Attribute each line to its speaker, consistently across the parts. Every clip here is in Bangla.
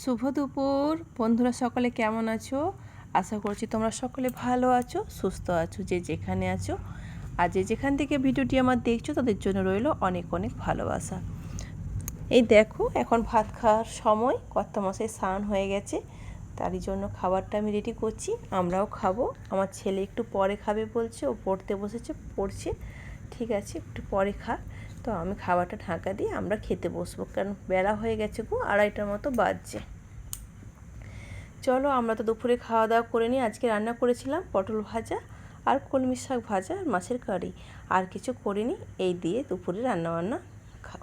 Speaker 1: শুভ দুপুর বন্ধুরা, সকলে কেমন আছো? আশা করছি তোমরা সকলে ভালো আছো, সুস্থ আছো, যে যেখানে আছো। আর যে যেখান থেকে ভিডিওটি আমার দেখছো তাদের জন্য রইল অনেক অনেক ভালোবাসা। এই দেখো, এখন ভাত খাওয়ার সময়, কর্তামশাই স্নান হয়ে গেছে, তারই জন্য খাবারটা আমি রেডি করছি। আমরাও খাবো। আমার ছেলে একটু পরে খাবে বলছে, ও পড়তে বসেছে, পড়ছে। ঠিক আছে, একটু পরে খা। তো আমি খাবারটা ঢাকা দিয়ে আমরা খেতে বসবো, কারণ বেলা হয়ে গেছে গো, 2:30টার মতো বাজছে। চলো, আমরা তো দুপুরে খাওয়া দাওয়া করে নিই। আজকে রান্না করেছিলাম পটল ভাজা আর কলমি শাক ভাজা আর মাছের কারি, আর কিছু করিনি। এই দিয়ে দুপুরে রান্নাবান্না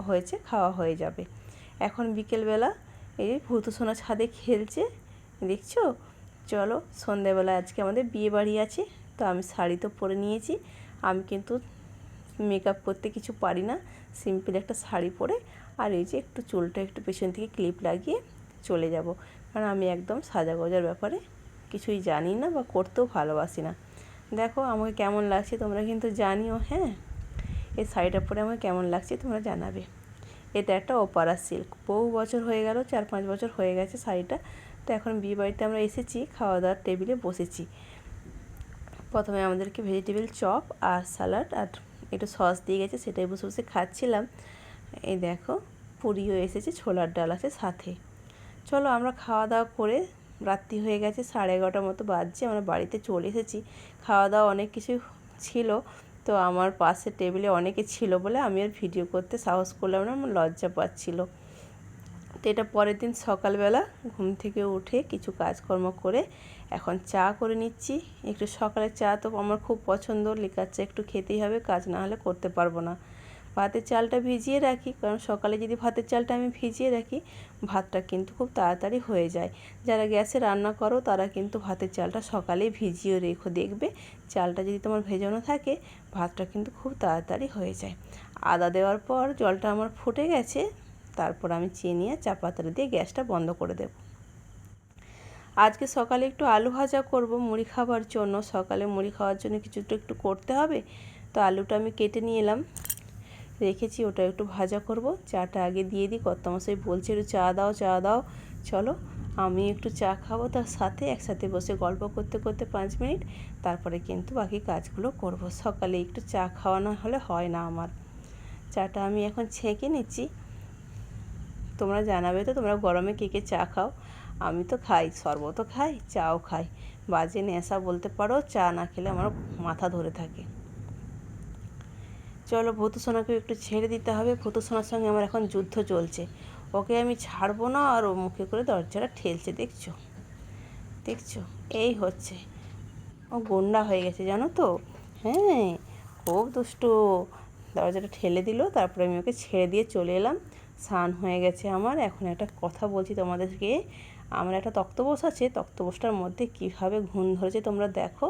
Speaker 1: হয়েছে, খাওয়া হয়ে যাবে। এখন বিকেলবেলা এই ভূতসোনা ছাদে খেলছে, দেখছো? চলো, সন্ধ্যাবেলা আজকে আমাদের বিয়ে বাড়ি আছে, তো আমি শাড়ি তো পরে নিয়েছি। আমি কিন্তু মেকআপ করতে কিছু পারি না, সিম্পল একটা শাড়ি পরে আর এই যে একটু চুলটা একটু পেছন থেকে ক্লিপ লাগিয়ে চলে যাব, কারণ আমি একদম সাজাগোজার ব্যাপারে কিছুই জানি না বা করতেও ভালোবাসি না। দেখো আমাকে কেমন লাগছে তোমরা কিন্তু জানিও। হ্যাঁ, এই শাড়িটা পরে আমাকে কেমন লাগছে তোমরা জানাবে। এটা একটা ওপারা সিল্ক, বহু বছর হয়ে গেল, 4-5 বছর হয়ে গেছে শাড়িটা। তো এখন বিয়ে বাড়িতে আমরা এসেছি, খাওয়া দাওয়ার টেবিলে বসেছি। প্রথমে আমাদেরকে ভেজিটেবিল চপ আর স্যালাড আর একটু সস দিয়ে গেছে, সেটাই বসে বসে খাচ্ছিলাম। এই দেখো, পুরিও এসেছে, ছোলার ডাল আছে সাথে। চলো আমরা খাওয়া দাওয়া করে, রাত্রি হয়ে গেছে, 11:30টার মতো বাজছে, আমরা বাড়িতে চলে এসেছি। খাওয়া দাওয়া অনেক কিছু ছিল, তো আমার পাশে টেবিলে অনেকে ছিল বলে আমি আর ভিডিও করতে সাহস করলাম না, আমার লজ্জা পাচ্ছিল। তো এটা পরের দিন সকালবেলা ঘুম থেকে উঠে কিছু কাজকর্ম করে এখন চা করে নিচ্ছি। একটু সকালে চা তো আমার খুব পছন্দ, লিকার চা একটু খেতেই হবে, কাজ না হলে করতে পারবো না। ভাতের চালটা ভিজিয়ে রাখি, কারণ সকালে যদি ভাতের চালটা আমি ভিজিয়ে রাখি, ভাতটা কিন্তু খুব তাড়াতাড়ি হয়ে যায়। যারা গ্যাসে রান্না করো তারা কিন্তু ভাতের চালটা সকালেই ভিজিয়ে রেখো, দেখবে চালটা যদি তোমার ভেজানো থাকে, ভাতটা কিন্তু খুব তাড়াতাড়ি হয়ে যায়। আদা দেওয়ার পর জলটা আমার ফুটে গেছে, তারপর আমি চিনি আর চা পাতা দিয়ে গ্যাসটা বন্ধ করে দেব। আজকে সকালে একটু আলু ভাজা করব মুড়ি খাবার জন্য। সকালে মুড়ি খাওয়ার জন্য কিছুটা একটু করতে হবে, তো আলুটা আমি কেটে নিয়ে এলাম, রেখেছি, ওটা একটু ভাজা করব। চাটা আগে দিয়ে দিই, কর্তামশাই বলছে একটু চা দাও চা দাও। চলো আমি একটু চা খাবো, তার সাথে একসাথে বসে গল্প করতে করতে 5 মিনিট, তারপরে কিন্তু বাকি কাজগুলো করব। সকালে একটু চা খাওয়া না হলে হয় না আমার। চাটা আমি এখন ছেঁকে নিচ্ছি। তোমরা জানাবে তো তোমরা গরমে কে কে চা খাও। আমি তো খাই, শরবতও খাই, চাও খাই। বাজে নেশা বলতে পারো, চা না খেলে আমার মাথা ধরে থাকে। চলো, ভূতসোনাকেও একটু ছেড়ে দিতে হবে। ভূতসোনার সঙ্গে আমার এখন যুদ্ধ চলছে, ওকে আমি ছাড়বো না, আর ও মুখে করে দরজাটা ঠেলছে, দেখছো দেখছো? এই হচ্ছে, ও গুন্ডা হয়ে গেছে জানো তো। হ্যাঁ, খুব দুষ্টু। দরজাটা ঠেলে দিল, তারপরে আমি ওকে ছেড়ে দিয়ে চলে এলাম। স্নান হয়ে গেছে আমার। এখন একটা কথা বলছি তোমাদেরকে, আমার একটা তক্তপোষ আছে, তক্তপোষটার মধ্যে কীভাবে ঘুণ ধরেছে তোমরা দেখো।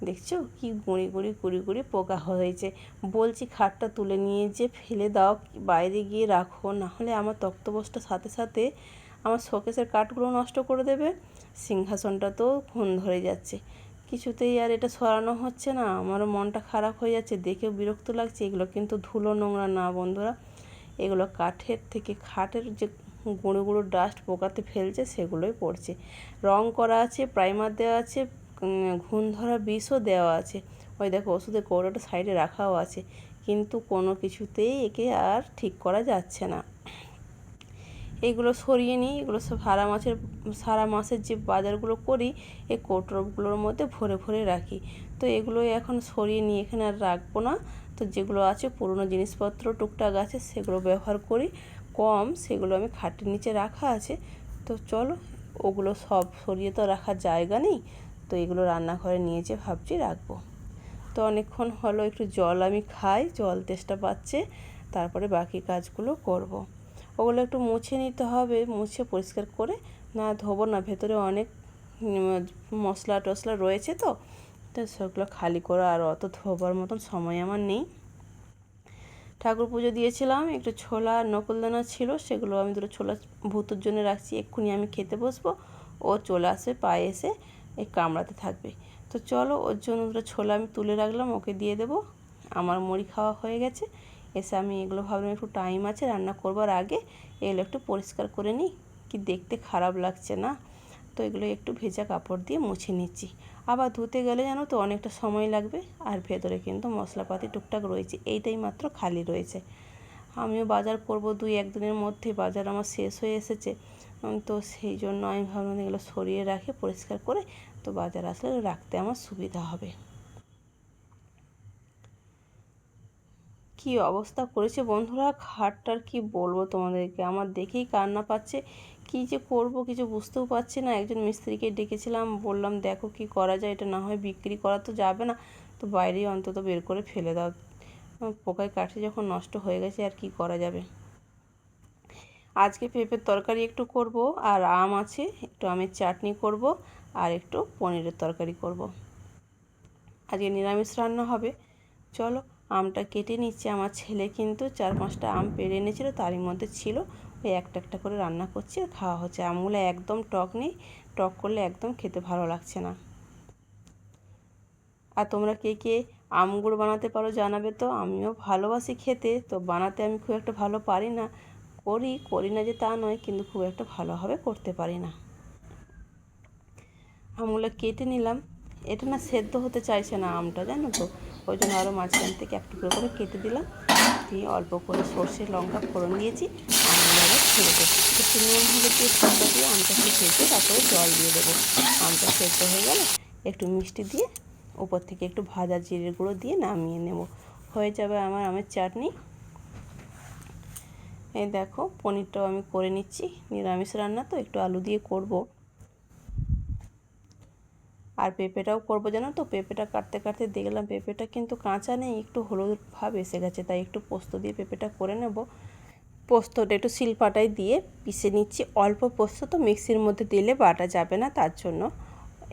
Speaker 1: দেখছো কি গুঁড়ি গুঁড়ি গুঁড়ি গুঁড়ি পোকা হয়েছে। বলছি খাটটা তুলে নিয়ে যে ফেলে দাও, বাইরে গিয়ে রাখো, নাহলে আমার তক্তপোষটার সাথে সাথে আমার শোকেসের কাঠগুলো নষ্ট করে দেবে। সিংহাসনটা তো ঘুণ ধরে যাচ্ছে, কিছুতেই আর এটা সরানো হচ্ছে না। আমারও মনটা খারাপ হয়ে যাচ্ছে, দেখেও বিরক্ত লাগছে। এগুলো কিন্তু ধুলো নোংরা না বন্ধুরা, এগুলো কাঠের থেকে খাটের যে গুঁড়ো গুঁড়ো ডাস্ট পোকাতে ফেলছে সেগুলোই পড়ছে। রং করা আছে, প্রাইমার দেওয়া আছে, ঘুণ ধরা বিষও দেওয়া আছে। ওই দেখো ওষুধের কৌটোটা সাইডে রাখাও আছে, কিন্তু কোনো কিছুতেই একে আর ঠিক করা যাচ্ছে না। এইগুলো সরিয়ে নিই, এগুলো সব সারা মাসের যে বাজারগুলো করি এই কৌটোগুলোর মধ্যে ভরে ভরে রাখি। তো এগুলো এখন সরিয়ে নিয়ে এখানে আর রাখবো না। তো যেগুলো আছে পুরনো জিনিসপত্র টুকটাক আছে, সেগুলো ব্যবহার করি কম, সেগুলো আমি খাটের নিচে রাখা আছে। তো চলো, ওগুলো সব সরিয়ে তো রাখার জায়গা নেই, তো এগুলো রান্নাঘরে নিয়ে যেয়ে ভাবছি রাখবো। তো অনেকক্ষণ হলো, একটু জল আমি খাই, জল তেষ্টা পাচ্ছে, তারপরে বাকি কাজগুলো করব। ওগুলো একটু মুছে নিতে হবে, মুছে পরিষ্কার করে, না ধোবো না, ভেতরে অনেক মশলা টশলা রয়েছে, তো তো সেগুলো খালি করে আর অত ধোবার মতন সময় আমার নেই। ঠাকুর পুজো দিয়েছিলাম, একটু ছোলা আর নকুলদানা ছিল, সেগুলো আমি দুটো ছোলা ভূতুর জন্য রাখছি। এক্ষুনি আমি খেতে বসবো, ও চলে আসে পায়ে এসে এই কামড়াতে থাকবে। তো চলো, ওর জন্য দুটো ছোলা আমি তুলে রাখলাম, ওকে দিয়ে দেবো। আমার মুড়ি খাওয়া হয়ে গেছে, এসে আমি এগুলো ভাবলাম একটু টাইম আছে রান্না করবার আগে, এগুলো একটু পরিষ্কার করে নিই, কি দেখতে খারাপ লাগছে না। তো এগুলো একটু ভেজা কাপড় দিয়ে মুছে নিচ্ছি। আবার ধুতে গেলে জানো তো অনেকটা সময় লাগবে, আর ভেতরে কিন্তু মশলাপাতি টুকটাক রয়েছে, এইটাই মাত্র খালি রয়েছে। আমিও বাজার করব 2-1 দিনের মধ্যে, বাজার আমার শেষ হয়ে এসেছে। তো সেই জন্য আমি ভাবলাম এগুলো সরিয়ে রাখে পরিষ্কার করে, তো বাজার আসলে রাখতে আমার সুবিধা হবে। কি অবস্থা করেছে বন্ধুরা খাটটার, কি বলবো তোমাদেরকে, আমার দেখেই কান্না পাচ্ছে। কি যে করব কিছু বুঝতেও পারছি না। একজন মিস্ত্রিকে ডেকেছিলাম, বললাম দেখো কি করা যায়, এটা না হয় বিক্রি করা তো যাবে না, তো বাইরেই অন্তত বের করে ফেলে দাও। পোকায় কাটে যখন নষ্ট হয়ে গেছে আর কি করা যাবে। আজকে পেঁপের তরকারি একটু করব, আর আম আছে, একটু আমের চাটনি করব, আর একটু পনিরের তরকারি করব। আজকে নিরামিষ রান্না হবে। চলো আমটা কেটে নিচ্ছি। আমার ছেলে কিন্তু 4-5টা আম পেড়ে এনেছিল, তারই মধ্যে ছিল, ওই একটা একটা করে রান্না করছি আর খাওয়া হচ্ছে। আমগুলো একদম টক নেই, টক করলে একদম খেতে ভালো লাগছে না। আর তোমরা কে কে আম গুঁড়ো বানাতে পারো জানাবে তো। আমিও ভালোবাসি খেতে, তো বানাতে আমি খুব একটা ভালো পারি না। করি না যে তা নয়, কিন্তু খুব একটা ভালোভাবে করতে পারি না। আমগুলো কেটে নিলাম। এটা না সেদ্ধ হতে চাইছে না আমটা, জানো তো, ওই জন্য আরও মাঝখান থেকে একটু করে কেটে দিলাম, দিয়ে অল্প করে সর্ষে লঙ্কা ফোড়ন দিয়েছি। আমগুলো আবার ছেড়ে দেবো, একটু নুন হলুদ দিয়ে ঠান্ডা দিয়ে আমটা একটু ভেজে তারপরে জল দিয়ে দেবো। আমটা সেদ্ধ হয়ে গেলে একটু মিষ্টি দিয়ে উপর থেকে একটু ভাজা জিরের গুঁড়ো দিয়ে নামিয়ে নেব। হয়ে যাবে আমার আমের চাটনি। এই দেখো পনিরটাও আমি করে নিচ্ছি, নিরামিষ রান্না তো একটু আলু দিয়ে করব। আর পেঁপেটাও করবো, জানো তো, পেঁপেটা কাটতে কাটতে দেখলাম পেঁপেটা কিন্তু কাঁচা নেই, একটু হলুদ ভাব এসে গেছে, তাই একটু পোস্ত দিয়ে পেঁপেটা করে নেব। পোস্তটা একটু শিলপাটায় দিয়ে পিষে নিচ্ছি। অল্প পোস্ত তো মিক্সির মধ্যে দিলে বাটা যাবে না, তার জন্য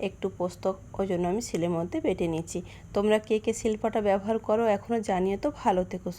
Speaker 1: একটু পোস্ত ওই জন্য আমি শিলের মধ্যে বেটে নিচ্ছি। তোমরা কে কে শিলপাটা ব্যবহার করো এখনও জানিয়ে তো। ভালো থেকো।